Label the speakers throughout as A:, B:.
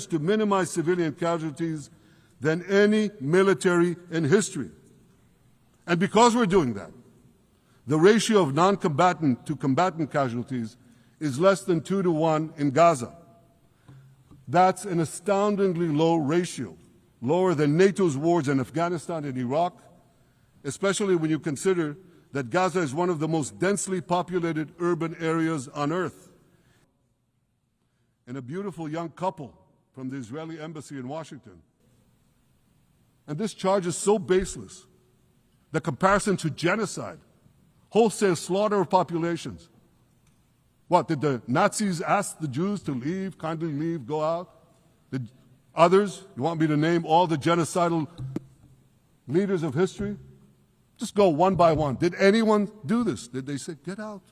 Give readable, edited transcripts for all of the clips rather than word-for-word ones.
A: to minimize civilian casualties than any military in history. And because we're doing that, the ratio of non-combatant to combatant casualties is less than 2 to 1 in Gaza. That's an astoundingly low ratio, lower than NATO's wars in Afghanistan and Iraq, especially when you consider that Gaza is one of the most densely populated urban areas on earth. And a beautiful young couple from the Israeli embassy in Washington. And this charge is so baseless. The comparison to genocide, wholesale slaughter of populations. What, did the Nazis ask the Jews to leave, kindly leave, go out? Did others, you want me to name all the genocidal leaders of history? Just go one by one. Did anyone do this? Did they say, get out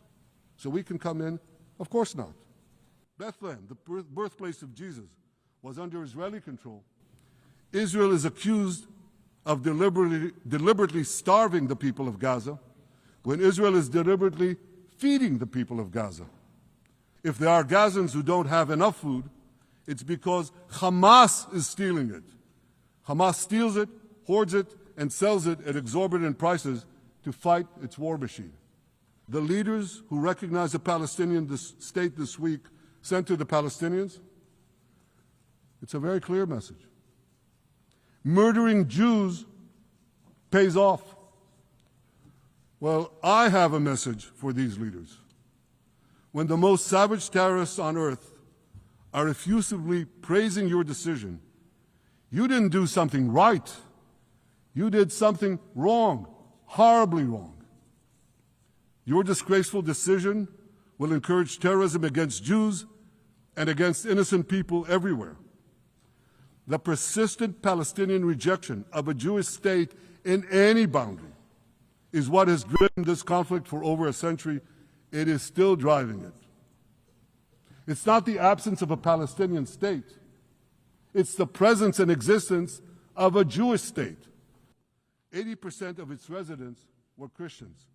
A: so we can come in? Of course not. Bethlehem, the birthplace of Jesus, was under Israeli control. Israel is accused of deliberately starving the people of Gaza when Israel is deliberately feeding the people of Gaza. If there are Gazans who don't have enough food, it's because Hamas is stealing it. Hamas steals it, hoards it, and sells it at exorbitant prices to fight its war machine. The leaders who recognize the Palestinian state this week sent to the Palestinians, it's a very clear message. Murdering Jews pays off. Well, I have a message for these leaders. When the most savage terrorists on earth are effusively praising your decision, you didn't do something right. You did something wrong, horribly wrong. Your disgraceful decision will encourage terrorism against Jews and against innocent people everywhere. The persistent Palestinian rejection of a Jewish state in any boundary is what has driven this conflict for over a century. It is still driving it. It's not the absence of a Palestinian state. It's the presence and existence of a Jewish state. 80% of its residents were Christians.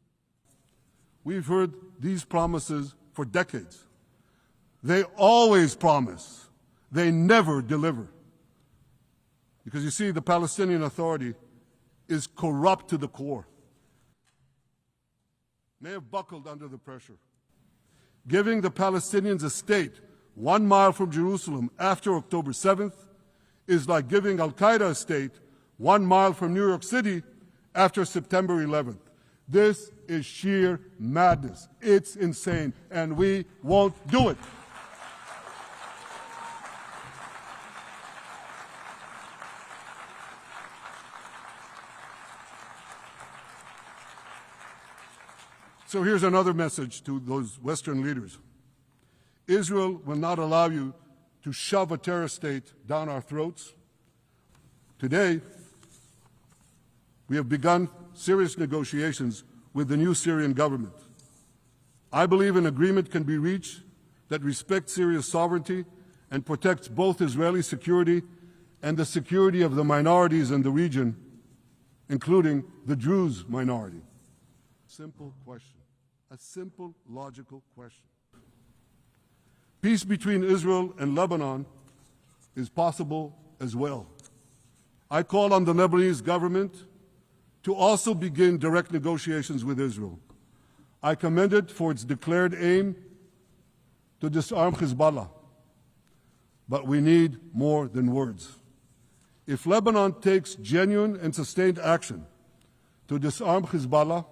A: We've heard these promises for decades. They always promise. They never deliver. Because you see, the Palestinian Authority is corrupt to the core. They have buckled under the pressure. Giving the Palestinians a state 1 mile from Jerusalem after October 7th is like giving Al-Qaeda a state 1 mile from New York City after September 11th. This is sheer madness. It's insane, and we won't do it. So here's another message to those Western leaders. Israel will not allow you to shove a terrorist state down our throats. Today, we have begun serious negotiations with the new Syrian government. I believe an agreement can be reached that respects Syria's sovereignty and protects both Israeli security and the security of the minorities in the region, including the Druze minority. Simple question. A simple, logical question. Peace between Israel and Lebanon is possible as well. I call on the Lebanese government to also begin direct negotiations with Israel. I commend it for its declared aim to disarm Hezbollah. But we need more than words. If Lebanon takes genuine and sustained action to disarm Hezbollah,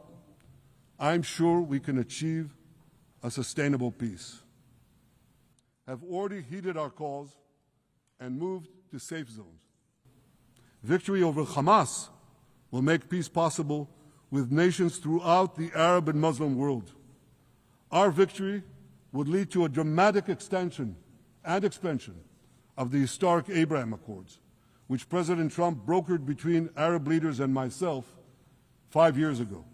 A: I'm sure we can achieve a sustainable peace. Have already heeded our calls and moved to safe zones. Victory over Hamas will make peace possible with nations throughout the Arab and Muslim world. Our victory would lead to a dramatic extension and expansion of the historic Abraham Accords, which President Trump brokered between Arab leaders and myself 5 years ago.